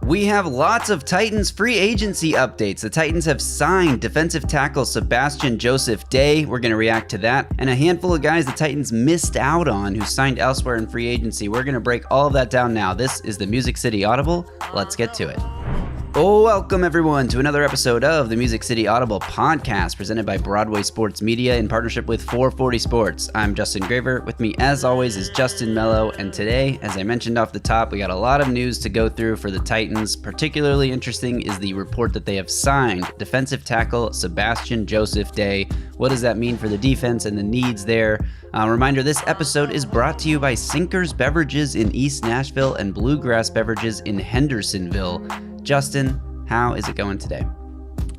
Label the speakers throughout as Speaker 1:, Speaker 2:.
Speaker 1: We have lots of Titans free agency updates. The Titans have signed defensive tackle Sebastian Joseph-Day. We're going to react to that. And a handful of guys the Titans missed out on who signed elsewhere in free agency. We're going to break all of that down now. This is the Music City Audible. Let's get to it. Welcome everyone to another episode of the Music City Audible podcast presented by Broadway Sports Media in partnership with 440 Sports. I'm Justin Graver. With me as always is Justin Melo, and today, as I mentioned off the top, we got a lot of news to go through for the Titans. Particularly interesting is the report that they have signed defensive tackle Sebastian Joseph-Day. What does that mean for the defense and the needs there? Reminder, this episode is brought to you by Sinkers Beverages in East Nashville and Bluegrass Beverages in Hendersonville. Justin, how is it going today?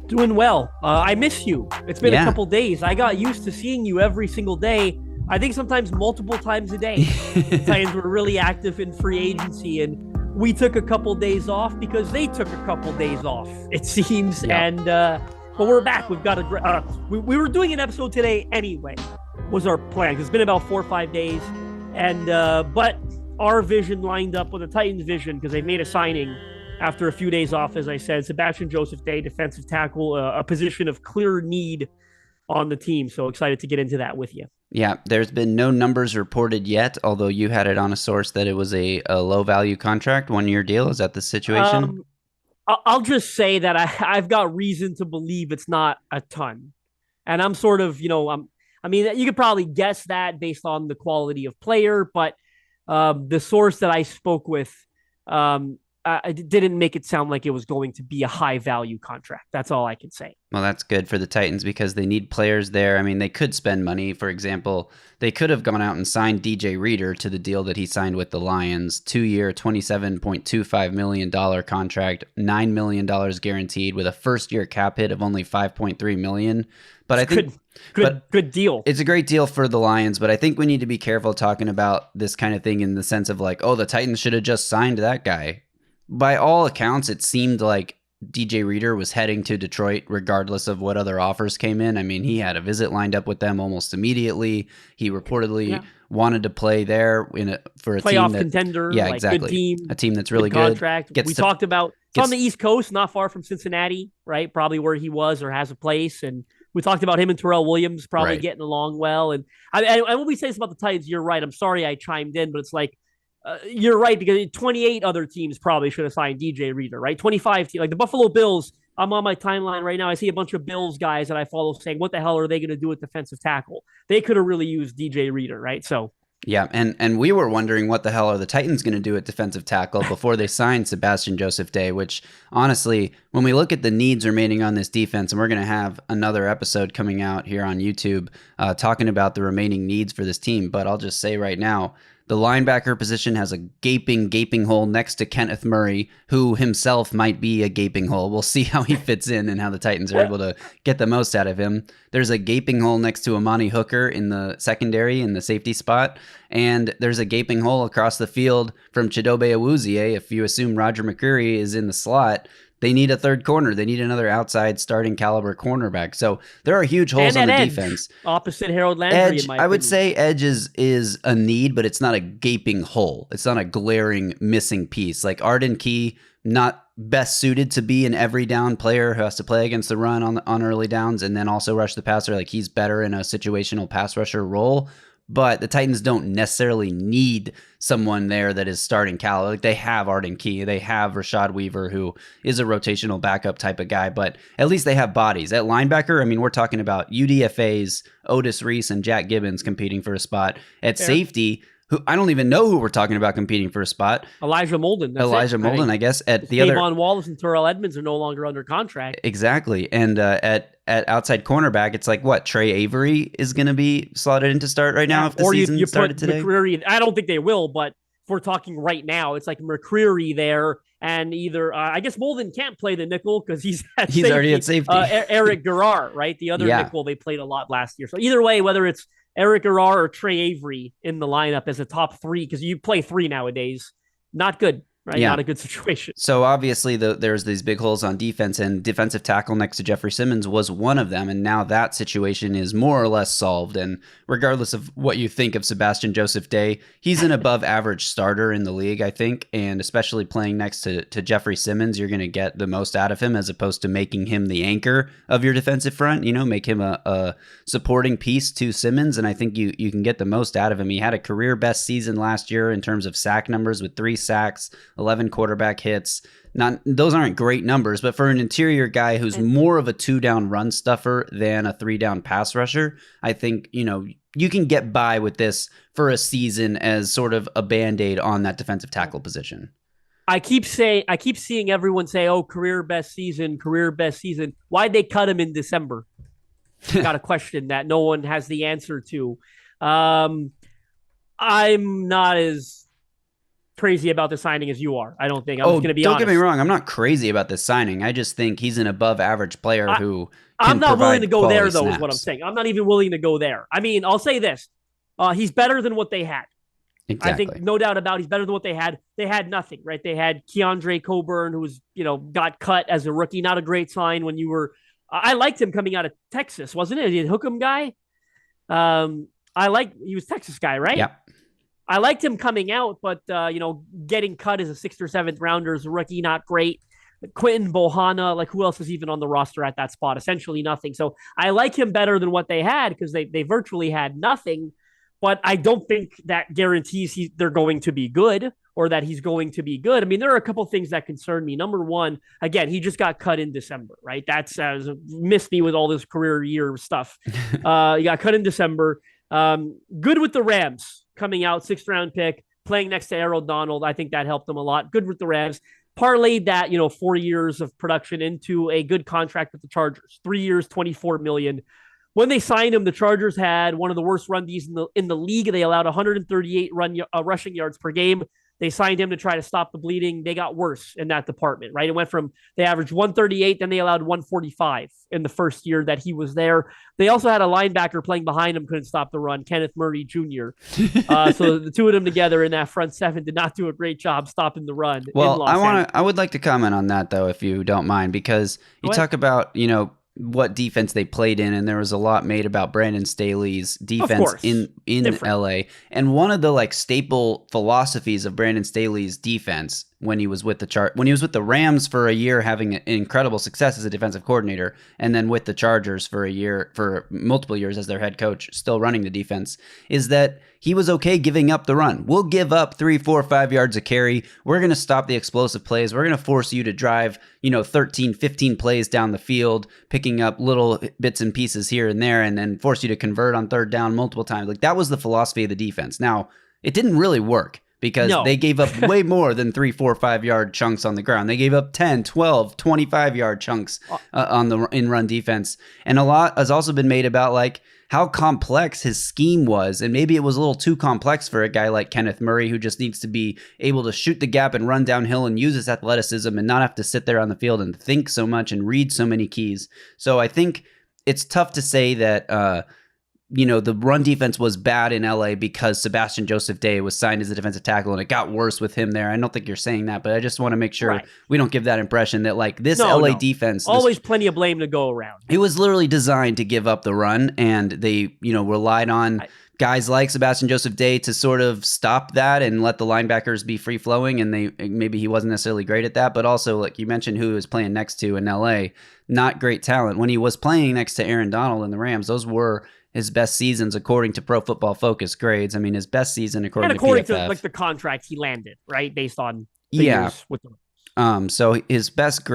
Speaker 2: Doing well. I miss you. It's been a couple days. I got used to seeing you every single day. I think sometimes multiple times a day. The Titans were really active in free agency, and we took a couple days off because they took a couple days off, it seems. Yep. And but we're back. We've got a. We were doing an episode today anyway. Was our plan because it's been about 4 or 5 days, and but our vision lined up with the Titans' vision because they made a signing. After a few days off, as I said, Sebastian Joseph-Day, defensive tackle, a position of clear need on the team. So excited to get into that with you.
Speaker 1: Yeah, there's been no numbers reported yet, although you had it on a source that it was a low-value contract, one-year deal. Is that the situation?
Speaker 2: I'll just say that I've got reason to believe it's not a ton. And I'm sort of, I mean, you could probably guess that based on the quality of player, but the source that I spoke with it didn't make it sound like it was going to be a high-value contract. That's all I can say.
Speaker 1: Well, that's good for the Titans because they need players there. I mean, they could spend money. For example, they could have gone out and signed DJ Reader to the deal that he signed with the Lions. 2-year, $27.25 million contract, $9 million guaranteed with a first-year cap hit of only $5.3 million. But I think
Speaker 2: good deal.
Speaker 1: It's a great deal for the Lions, but I think we need to be careful talking about this kind of thing in the sense of like, oh, the Titans should have just signed that guy. By all accounts, it seemed like DJ Reader was heading to Detroit regardless of what other offers came in. I mean, he had a visit lined up with them almost immediately. He reportedly wanted to play there for a
Speaker 2: playoff
Speaker 1: team that,
Speaker 2: contender.
Speaker 1: Yeah,
Speaker 2: like
Speaker 1: exactly.
Speaker 2: Good team,
Speaker 1: a team that's really good.
Speaker 2: Contract. We talked about it's on the East Coast, not far from Cincinnati, right? Probably where he was or has a place. And we talked about him and Terrell Williams probably getting along well. And when we say this about the Titans, you're right. I'm sorry I chimed in, but it's like, you're right, because 28 other teams probably should have signed DJ Reader, right? 25 teams, like the Buffalo Bills. I'm on my timeline right now. I see a bunch of Bills guys that I follow saying, what the hell are they going to do with defensive tackle? They could have really used DJ Reader, right? So,
Speaker 1: yeah, and we were wondering what the hell are the Titans going to do at defensive tackle before they signed Sebastian Joseph-Day, which honestly, when we look at the needs remaining on this defense, and we're going to have another episode coming out here on YouTube talking about the remaining needs for this team, but I'll just say right now, the linebacker position has a gaping hole next to Kenneth Murray, who himself might be a gaping hole. We'll see how he fits in and how the Titans are able to get the most out of him. There's a gaping hole next to Amani Hooker in the secondary in the safety spot, and there's a gaping hole across the field from Chidobe Awuzie. If you assume Roger McCreary is in the slot, they need a third corner. They need another outside starting caliber cornerback. So there are huge holes on the defense.
Speaker 2: Opposite Harold Landry,
Speaker 1: edge,
Speaker 2: in my
Speaker 1: I would
Speaker 2: opinion.
Speaker 1: say edge is a need, but it's not a gaping hole. It's not a glaring missing piece. Like Arden Key, not best suited to be an every down player who has to play against the run on early downs and then also rush the passer. Like he's better in a situational pass rusher role. But the Titans don't necessarily need someone there that is starting caliber. Like they have Arden Key, they have Rashad Weaver, who is a rotational backup type of guy, but at least they have bodies. At linebacker, I mean, we're talking about UDFA's Otis Reese and Jack Gibbons competing for a spot. At safety, who I don't even know who we're talking about competing for a spot.
Speaker 2: Elijah Molden.
Speaker 1: Molden, I guess. At the
Speaker 2: Davon Wallace and Terrell Edmonds are no longer under contract.
Speaker 1: Exactly. And at outside cornerback, it's like what? Trey Avery is going to be slotted into start right now if the season started today?
Speaker 2: McCreary, I don't think they will, but if we're talking right now, it's like McCreary there, and either I guess Molden can't play the nickel because he's
Speaker 1: already at safety.
Speaker 2: Eric Garrar, right? The other nickel they played a lot last year. So either way, whether it's Eric Garrar or Trey Avery in the lineup as a top three, because you play three nowadays, not good. right?
Speaker 1: Yeah.
Speaker 2: Not a good situation.
Speaker 1: So obviously there's these big holes on defense, and defensive tackle next to Jeffrey Simmons was one of them. And now that situation is more or less solved. And regardless of what you think of Sebastian Joseph-Day, he's an above average starter in the league, I think. And especially playing next to Jeffrey Simmons, you're going to get the most out of him, as opposed to making him the anchor of your defensive front, make him a supporting piece to Simmons. And I think you can get the most out of him. He had a career best season last year in terms of sack numbers, with 3 sacks, 11 quarterback hits. Those aren't great numbers, but for an interior guy who's more of a 2-down run stuffer than a 3-down pass rusher, I think, you can get by with this for a season as sort of a Band-Aid on that defensive tackle position.
Speaker 2: I keep seeing everyone say, "Oh, career best season." Why'd they cut him in December? Got a question that no one has the answer to. I'm not as crazy about the signing as you are. I don't think. I'm just going to be honest.
Speaker 1: Don't get me wrong. I'm not crazy about this signing. I just think he's an above average player who can
Speaker 2: I'm not willing to go there, though,
Speaker 1: snaps.
Speaker 2: is what I'm saying. I'm not even willing to go there. I mean, I'll say this. He's better than what they had.
Speaker 1: Exactly.
Speaker 2: I think no doubt about it, he's better than what they had. They had nothing, right? They had Keandre Coburn, who was, got cut as a rookie. Not a great sign when you were I liked him coming out of Texas, wasn't it? He a Hookem guy. He was Texas guy, right?
Speaker 1: Yeah.
Speaker 2: I liked him coming out, but getting cut as a 6th or 7th rounder as a rookie, not great. Quentin Bohanna, who else is even on the roster at that spot? Essentially nothing. So I like him better than what they had, because they virtually had nothing. But I don't think that guarantees they're going to be good, or that he's going to be good. I mean, there are a couple things that concern me. Number one, again, he just got cut in December, right? That's missed me with all this career year stuff. He got cut in December. Good with the Rams, coming out 6th round pick, playing next to Aaron Donald. I think that helped him a lot. Good with the Rams. Parlayed that, 4 years of production into a good contract with the Chargers. 3 years, $24 million. When they signed him, the Chargers had one of the worst run Ds in the league. They allowed 138 rushing yards per game. They signed him to try to stop the bleeding. They got worse in that department, right? It went from, they averaged 138, then they allowed 145 in the first year that he was there. They also had a linebacker playing behind him, couldn't stop the run, Kenneth Murray Jr. So the two of them together in that front seven did not do a great job stopping the run.
Speaker 1: Well, I would like to comment on that, though, if you don't mind, because you talk about, what defense they played in, and there was a lot made about Brandon Staley's defense in LA. And one of the staple philosophies of Brandon Staley's defense when he was with the Rams for a year, having incredible success as a defensive coordinator, and then with the Chargers for multiple years as their head coach, still running the defense, is that he was okay giving up the run. We'll give up 3, 4, 5 yards a carry. We're going to stop the explosive plays. We're going to force you to drive, 13, 15 plays down the field, picking up little bits and pieces here and there, and then force you to convert on 3rd down multiple times. That was the philosophy of the defense. Now, it didn't really work, because they gave up way more than 3, 4, 5 yard chunks on the ground. They gave up 10, 12, 25 yard chunks on the in-run defense. And a lot has also been made about how complex his scheme was. And maybe it was a little too complex for a guy like Kenneth Murray, who just needs to be able to shoot the gap and run downhill and use his athleticism and not have to sit there on the field and think so much and read so many keys. So I think it's tough to say that the run defense was bad in LA because Sebastian Joseph-Day was signed as a defensive tackle, and it got worse with him there. I don't think you're saying that, but I just want to make sure we don't give that impression that this LA defense,
Speaker 2: always plenty of blame to go around.
Speaker 1: It was literally designed to give up the run, and they, relied on guys like Sebastian Joseph-Day to sort of stop that and let the linebackers be free flowing. And maybe he wasn't necessarily great at that, but also, like you mentioned, who he was playing next to in LA, not great talent. When he was playing next to Aaron Donald in the Rams, those were his best seasons according to Pro Football Focus grades. I mean, his best season according to PFF.
Speaker 2: The contract he landed, right, based on the years with the
Speaker 1: so his best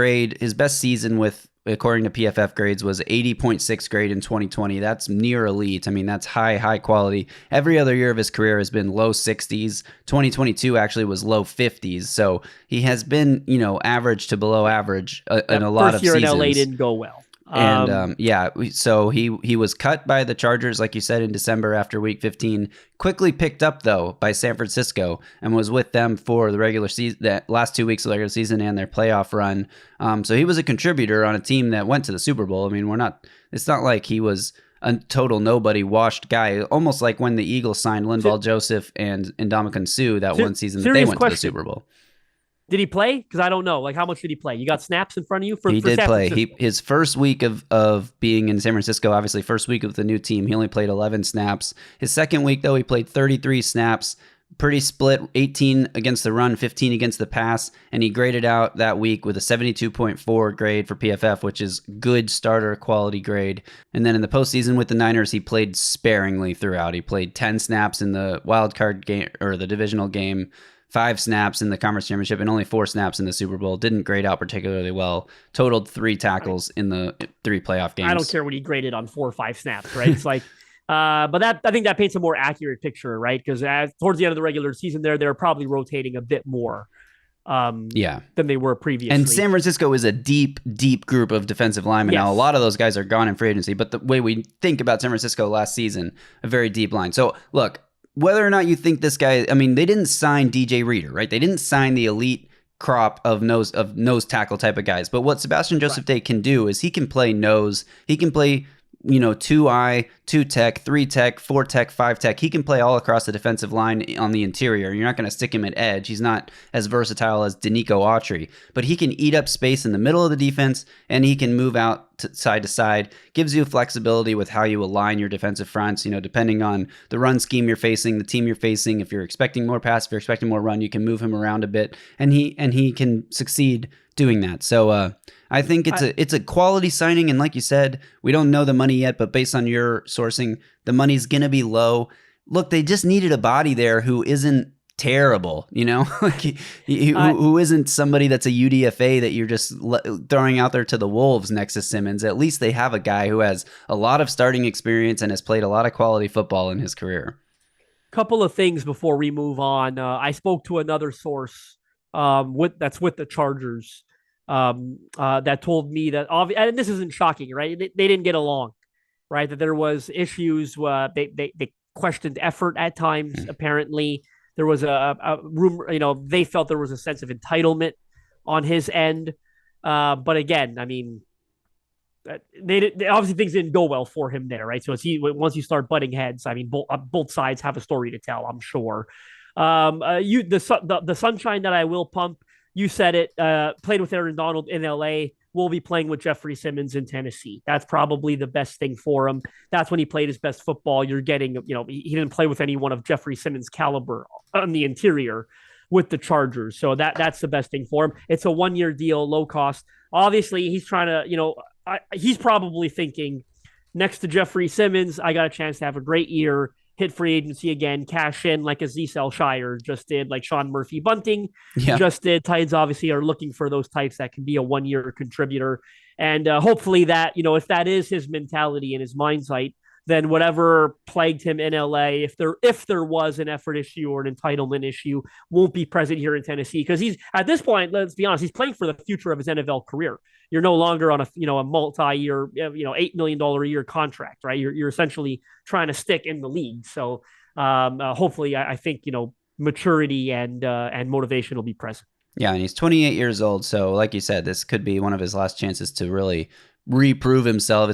Speaker 1: season according to PFF grades was 80.6 grade in 2020. That's near elite. I mean, that's high quality. Every other year of his career has been low 60s. 2022 actually was low 50s. So he has been, average to below average in a lot of seasons.
Speaker 2: First year in LA didn't go well.
Speaker 1: And so he was cut by the Chargers, like you said, in December after Week 15. Quickly picked up, though, by San Francisco and was with them for the regular season, that last 2 weeks of the regular season and their playoff run. So he was a contributor on a team that went to the Super Bowl. I mean, it's not like he was a total nobody washed guy, almost like when the Eagles signed Linval Joseph and Ndamukong Suh that one season that they went to the Super Bowl.
Speaker 2: Did he play? Because I don't know. Like, how much did he play? You got snaps in front of you for
Speaker 1: He
Speaker 2: for
Speaker 1: did
Speaker 2: San
Speaker 1: play.
Speaker 2: Francisco?
Speaker 1: His first week of being in San Francisco, obviously first week of the new team, he only played 11 snaps. His second week, though, he played 33 snaps. Pretty split, 18 against the run, 15 against the pass, and he graded out that week with a 72.4 grade for PFF, which is good starter quality grade. And then in the postseason with the Niners, he played sparingly throughout. He played 10 snaps in the wild card game or the divisional game, 5 snaps in the conference championship, and only 4 snaps in the Super Bowl. Didn't grade out particularly well. Totaled 3 tackles in the 3 playoff games.
Speaker 2: I don't care what he graded on 4 or 5 snaps, right? It's like, but that I think that paints a more accurate picture, right? Because towards the end of the regular season, they're probably rotating a bit more, than they were previously.
Speaker 1: And San Francisco is a deep, deep group of defensive linemen.
Speaker 2: Yes.
Speaker 1: Now, a lot of those guys are gone in free agency, but the way we think about San Francisco last season, a very deep line. So, look, whether or not you think this guy, I mean, they didn't sign DJ Reader, right? They didn't sign the elite crop of nose tackle type of guys. But what Sebastian Joseph-Day can do is he can play nose. He can play 2-eye, 2-tech, 3-tech, 4-tech, 5-tech. He can play all across the defensive line on the interior. You're not going to stick him at edge. He's not as versatile as Danico Autry, but he can eat up space in the middle of the defense, and he can move out side to side. Gives you flexibility with how you align your defensive fronts, depending on the run scheme you're facing, the team you're facing. If you're expecting more pass, if you're expecting more run, you can move him around a bit, and he can succeed doing that. So I think it's a quality signing, and like you said, we don't know the money yet, but based on your sourcing, the money's gonna be low. Look, they just needed a body there who isn't terrible, like who isn't somebody that's a UDFA that you're just throwing out there to the wolves next to Simmons. At least they have a guy who has a lot of starting experience and has played a lot of quality football in his career.
Speaker 2: Couple of things before we move on. I spoke to another source that's with the Chargers that told me that, and this isn't shocking, right? They didn't get along, right? That there was issues. They questioned effort at times. Apparently, there was a rumor. They felt there was a sense of entitlement on his end. But again, I mean, they obviously things didn't go well for him there, right? So once you start butting heads, I mean, both sides have a story to tell, I'm sure. The sunshine that I will pump. You said it. Played with Aaron Donald in LA. Will be playing with Jeffrey Simmons in Tennessee. That's probably the best thing for him. That's when he played his best football. You're getting, he didn't play with anyone of Jeffrey Simmons' caliber on the interior with the Chargers. So that's the best thing for him. It's a 1-year deal, low cost. Obviously, he's trying to, he's probably thinking, next to Jeffrey Simmons, I got a chance to have a great year, hit free agency again, cash in like Azeez Al-Shire just did, like Sean Murphy Bunting just did. Titans obviously are looking for those types that can be a 1-year contributor. And hopefully that, if that is his mentality and his mindset, then whatever plagued him in LA, if there was an effort issue or an entitlement issue, won't be present here in Tennessee. Because he's, at this point, let's be honest, he's playing for the future of his NFL career. You're no longer on a multi-year, $8 million a year contract, right? You're essentially trying to stick in the league. So hopefully, I think maturity and motivation will be present.
Speaker 1: Yeah, and he's 28 years old, so like you said, this could be one of his last chances to really reprove himself.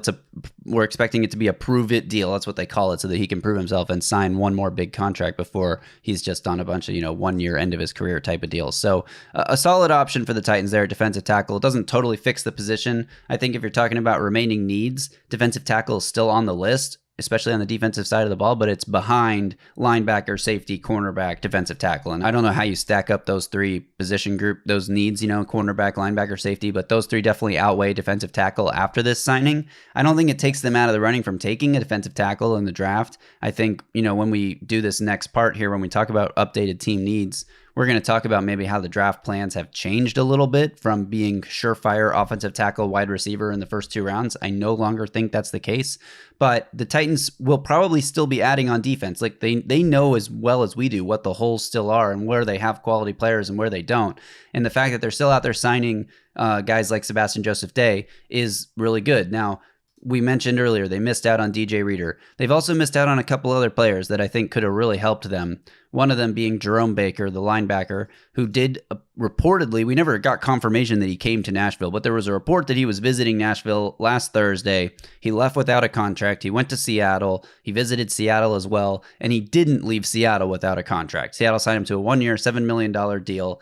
Speaker 1: We're expecting it to be a prove it deal. That's what they call it, so that he can prove himself and sign one more big contract before he's just on a bunch of 1-year end of his career type of deals. So a solid option for the Titans there at defensive tackle. It doesn't totally fix the position. I think if you're talking about remaining needs, defensive tackle is still on the list, especially on the defensive side of the ball, but it's behind linebacker, safety, cornerback, defensive tackle. And I don't know how you stack up those 3 position group, those needs, cornerback, linebacker, safety, but those 3 definitely outweigh defensive tackle after this signing. I don't think it takes them out of the running from taking a defensive tackle in the draft. I think, when we do this next part here, when we talk about updated team needs, we're going to talk about maybe how the draft plans have changed a little bit from being surefire offensive tackle, wide receiver in the first 2 rounds. I no longer think that's the case, but the Titans will probably still be adding on defense. Like they know as well as we do what the holes still are and where they have quality players and where they don't. And the fact that they're still out there signing guys like Sebastian Joseph-Day is really good. Now, we mentioned earlier, they missed out on DJ Reader. They've also missed out on a couple other players that I think could have really helped them. One of them being Jerome Baker, the linebacker, who did reportedly, we never got confirmation that he came to Nashville, but there was a report that he was visiting Nashville last Thursday. He left without a contract. He went to Seattle. He visited Seattle as well, and he didn't leave Seattle without a contract. Seattle signed him to a 1-year, $7 million deal.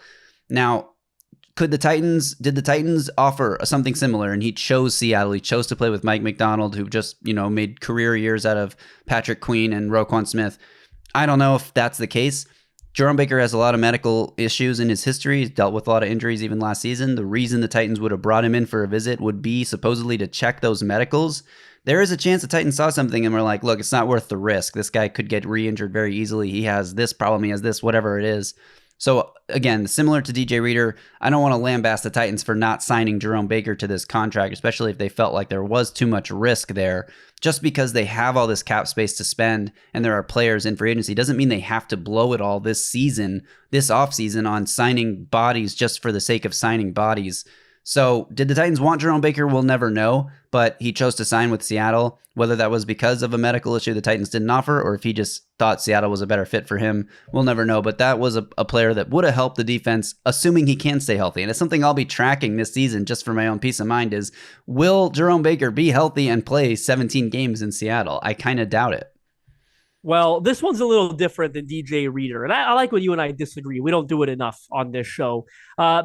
Speaker 1: Now, did the Titans offer something similar, and he chose Seattle? He chose to play with Mike McDonald, who just, made career years out of Patrick Queen and Roquan Smith. I don't know if that's the case. Jerome Baker has a lot of medical issues in his history. He's dealt with a lot of injuries even last season. The reason the Titans would have brought him in for a visit would be supposedly to check those medicals. There is a chance the Titans saw something and were like, look, it's not worth the risk. This guy could get re-injured very easily. He has this problem. He has this, whatever it is. So again, similar to DJ Reader, I don't want to lambaste the Titans for not signing Jerome Baker to this contract, especially if they felt like there was too much risk there. Just because they have all this cap space to spend and there are players in free agency doesn't mean they have to blow it all this offseason on signing bodies just for the sake of signing bodies. So did the Titans want Jerome Baker? We'll never know, but he chose to sign with Seattle. Whether that was because of a medical issue the Titans didn't offer, or if he just thought Seattle was a better fit for him, we'll never know. But that was a player that would have helped the defense, assuming he can stay healthy. And it's something I'll be tracking this season just for my own peace of mind is, will Jerome Baker be healthy and play 17 games in Seattle? I kind of doubt it.
Speaker 2: Well, this one's a little different than DJ Reader. And I like when you and I disagree. We don't do it enough on this show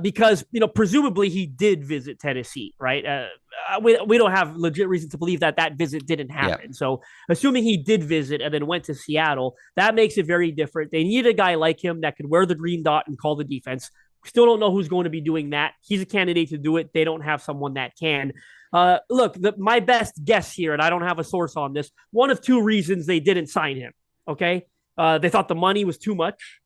Speaker 2: because, presumably he did visit Tennessee, right? We don't have legit reason to believe that visit didn't happen. Yeah. So assuming he did visit and then went to Seattle, that makes it very different. They need a guy like him that could wear the green dot and call the defense. Still don't know who's going to be doing that. He's a candidate to do it. They don't have someone that can. Look, my best guess here, and I don't have a source on this, one of two reasons they didn't sign him, okay? They thought the money was too much,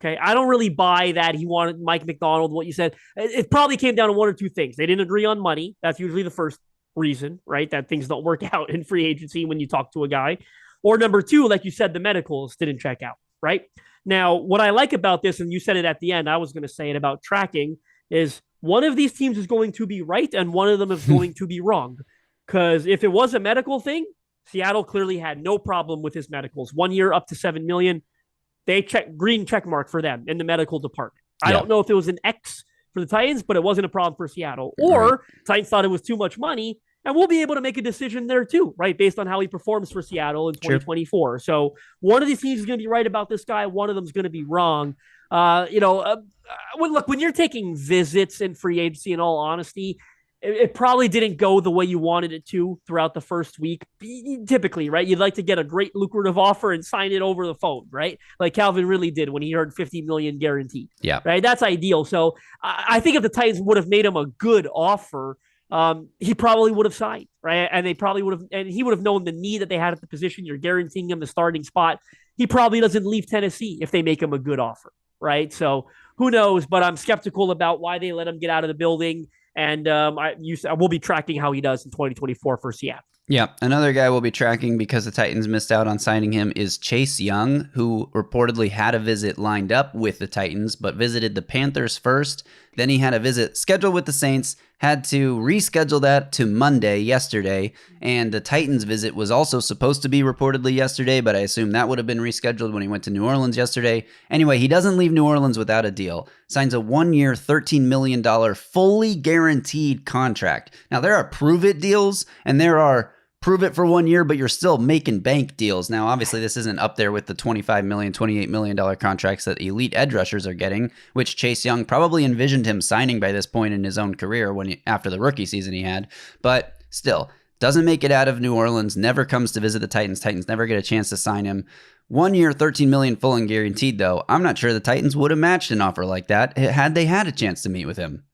Speaker 2: okay? I don't really buy that he wanted Mike McDonald, what you said. It probably came down to one or two things. They didn't agree on money. That's usually the first reason, right? That things don't work out in free agency when you talk to a guy. Or number two, like you said, the medicals didn't check out, right? Now, what I like about this, and you said it at the end, I was going to say it about tracking, is one of these teams is going to be right and one of them is going to be wrong. Because if it was a medical thing, Seattle clearly had no problem with his medicals. 1 year up to $7 million. They green check mark for them in the medical department. I don't know if it was an X for the Titans, but it wasn't a problem for Seattle. Or Titans thought it was too much money, and we'll be able to make a decision there too, right? Based on how he performs for Seattle in 2024. So one of these teams is going to be right about this guy. One of them is going to be wrong. Look, when you're taking visits in free agency, in all honesty, it probably didn't go the way you wanted it to throughout the first week. Typically, right? You'd like to get a great lucrative offer and sign it over the phone, right? Like Calvin really did when he heard $50 million guaranteed.
Speaker 1: Yeah.
Speaker 2: Right? That's ideal. So I think if the Titans would have made him a good offer, he probably would have signed, right? And they probably would have, and he would have known the need that they had at the position. You're guaranteeing him the starting spot. He probably doesn't leave Tennessee if they make him a good offer, right? So who knows? But I'm skeptical about why they let him get out of the building. And I will be tracking how he does in 2024 for Seattle.
Speaker 1: Yeah, another guy we'll be tracking because the Titans missed out on signing him is Chase Young, who reportedly had a visit lined up with the Titans, but visited the Panthers first. Then he had a visit scheduled with the Saints, had to reschedule that to Monday, yesterday, and the Titans visit was also supposed to be reportedly yesterday, but I assume that would have been rescheduled when he went to New Orleans yesterday. Anyway, he doesn't leave New Orleans without a deal. Signs a 1-year, $13 million fully guaranteed contract. Now, there are prove-it deals, and there are prove it for 1 year, but you're still making bank deals. Now, obviously, this isn't up there with the $25 million, $28 million contracts that elite edge rushers are getting, which Chase Young probably envisioned him signing by this point in his own career after the rookie season he had. But still, doesn't make it out of New Orleans, never comes to visit the Titans. Titans never get a chance to sign him. 1 year, $13 million full and guaranteed, though. I'm not sure the Titans would have matched an offer like that had they had a chance to meet with him.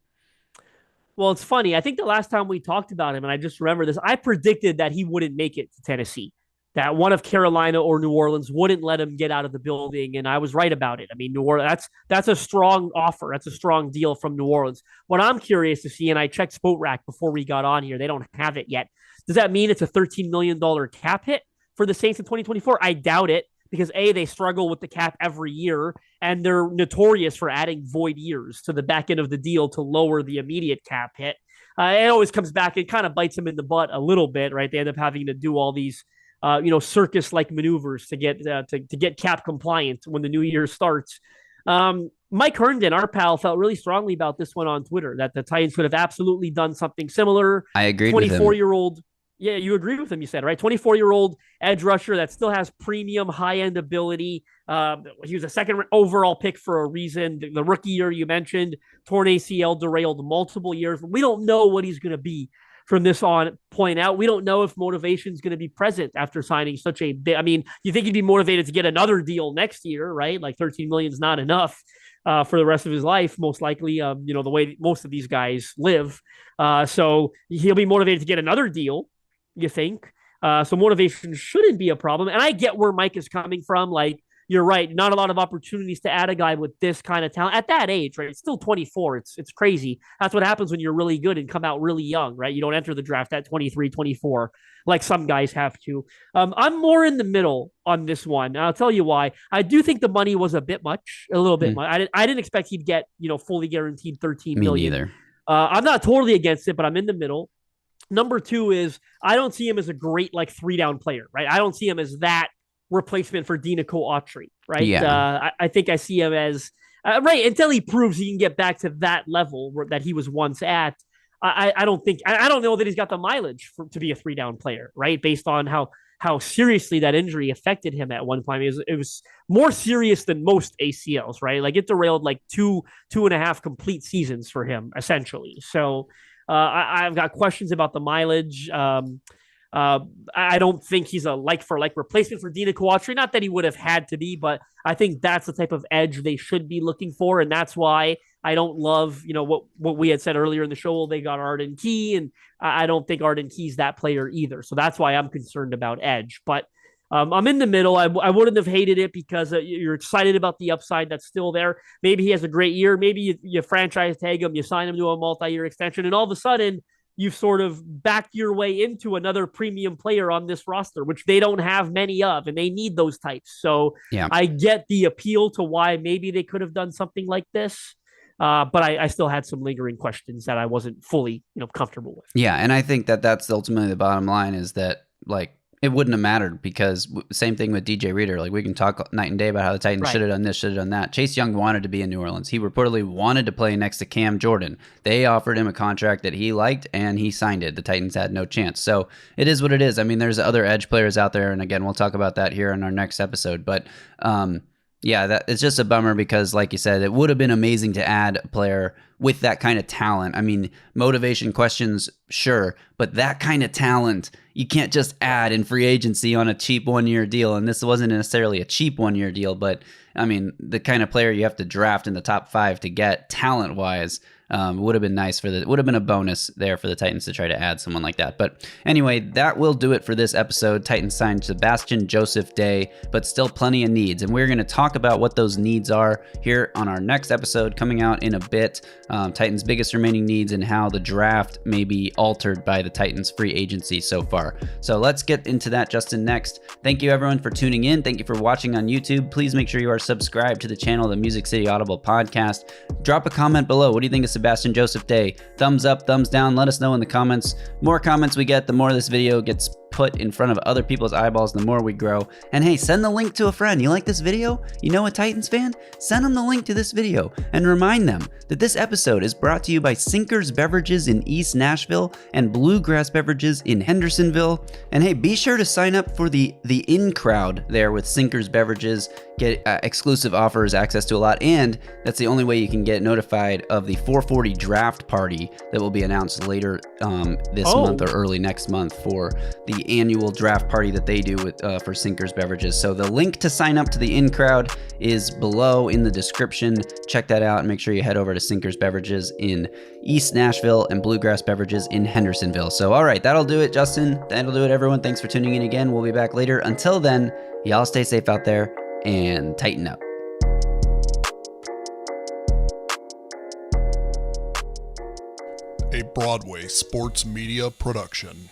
Speaker 2: Well, it's funny. I think the last time we talked about him, and I just remember this, I predicted that he wouldn't make it to Tennessee, that one of Carolina or New Orleans wouldn't let him get out of the building, and I was right about it. I mean, New Orleans, that's a strong offer. That's a strong deal from New Orleans. What I'm curious to see, and I checked Spotrac before we got on here, they don't have it yet. Does that mean it's a $13 million cap hit for the Saints in 2024? I doubt it. Because A, they struggle with the cap every year, and they're notorious for adding void years to the back end of the deal to lower the immediate cap hit. It always comes back. It kind of bites them in the butt a little bit, right? They end up having to do all these, circus-like maneuvers to get cap compliant when the new year starts. Mike Herndon, our pal, felt really strongly about this one on Twitter, that the Titans could have absolutely done something similar.
Speaker 1: I agree with him.
Speaker 2: 24-year-old Yeah, you agree with him, you said, right? 24-year-old edge rusher that still has premium high-end ability. He was a second overall pick for a reason. The rookie year you mentioned, torn ACL, derailed multiple years. We don't know what he's going to be from this on point out. We don't know if motivation is going to be present after signing such a big. I mean, you think he'd be motivated to get another deal next year, right? Like 13 million is not enough for the rest of his life, most likely. The way most of these guys live. So he'll be motivated to get another deal, you think. So motivation shouldn't be a problem. And I get where Mike is coming from. Like, you're right, not a lot of opportunities to add a guy with this kind of talent at that age, right? It's still 24. It's crazy. That's what happens when you're really good and come out really young, right? You don't enter the draft at 23, 24, like some guys have to. I'm more in the middle on this one. I'll tell you why. I do think the money was a bit much, a little bit much. I didn't expect he'd get, fully guaranteed 13 million.
Speaker 1: Me neither.
Speaker 2: I'm not totally against it, but I'm in the middle. Number two is I don't see him as a great like 3-down player, right? I don't see him as that replacement for Denico Autry, right?
Speaker 1: Yeah.
Speaker 2: I think I see him as right until he proves he can get back to that level that he was once at. I don't know that he's got the mileage to be a 3-down player, right? Based on how seriously that injury affected him at one point. It was more serious than most ACLs, right? Like it derailed like two and a half complete seasons for him, essentially. So I've got questions about the mileage. I don't think he's a like-for-like replacement for Denico Autry. Not that he would have had to be, but I think that's the type of edge they should be looking for, and that's why I don't love, what we had said earlier in the show. Well, they got Arden Key, and I don't think Arden Key's that player either. So that's why I'm concerned about edge. But I'm in the middle. I wouldn't have hated it because you're excited about the upside that's still there. Maybe he has a great year. Maybe you franchise tag him, you sign him to a multi-year extension, and all of a sudden you've sort of backed your way into another premium player on this roster, which they don't have many of, and they need those types. So yeah. I get the appeal to why maybe they could have done something like this. But I still had some lingering questions that I wasn't fully, comfortable with.
Speaker 1: Yeah, and I think that's ultimately the bottom line is that, like, it wouldn't have mattered because same thing with DJ Reader. Like, we can talk night and day about how the Titans should have done this, should have done that. Chase Young wanted to be in New Orleans. He reportedly wanted to play next to Cam Jordan. They offered him a contract that he liked, and he signed it. The Titans had no chance. So it is what it is. I mean, there's other edge players out there, and again, we'll talk about that here in our next episode. But yeah, it's just a bummer because, like you said, it would have been amazing to add a player with that kind of talent. I mean, motivation questions, sure, but that kind of talent, you can't just add in free agency on a cheap one-year deal. And this wasn't necessarily a cheap one-year deal, but I mean, the kind of player you have to draft in the top 5 to get talent-wise would have been nice would have been a bonus there for the Titans to try to add someone like that. But anyway, that will do it for this episode. Titans signed Sebastian Joseph-Day, but still plenty of needs. And we're going to talk about what those needs are here on our next episode coming out in a bit. Titans' biggest remaining needs and how the draft may be altered by the Titans' free agency so far. So let's get into that, Justin, next. Thank you everyone for tuning in. Thank you for watching on YouTube. Please make sure you are subscribed to the channel, the Music City Audible podcast. Drop a comment below. What do you think of Sebastian Joseph-Day? Thumbs up, thumbs down. Let us know in the comments. More comments we get, the more this video gets put in front of other people's eyeballs, the more we grow. And hey, send the link to a friend. You like this video? You know a Titans fan? Send them the link to this video and remind them that this episode is brought to you by Sinkers Beverages in East Nashville and Bluegrass Beverages in Hendersonville. And hey, be sure to sign up for the in crowd there with Sinkers Beverages. Get exclusive offers, access to a lot, and that's the only way you can get notified of the 440 draft party that will be announced later this month or early next month for the annual draft party that they do with for Sinkers Beverages. So the link to sign up to the in crowd is below in the description. Check that out and make sure you head over to Sinkers Beverages in East Nashville and Bluegrass Beverages in Hendersonville. So all right, that'll do it, Justin. That'll do it, everyone. Thanks for tuning in again. We'll be back later. Until then, y'all stay safe out there and tighten up.
Speaker 3: A Broadway sports media production.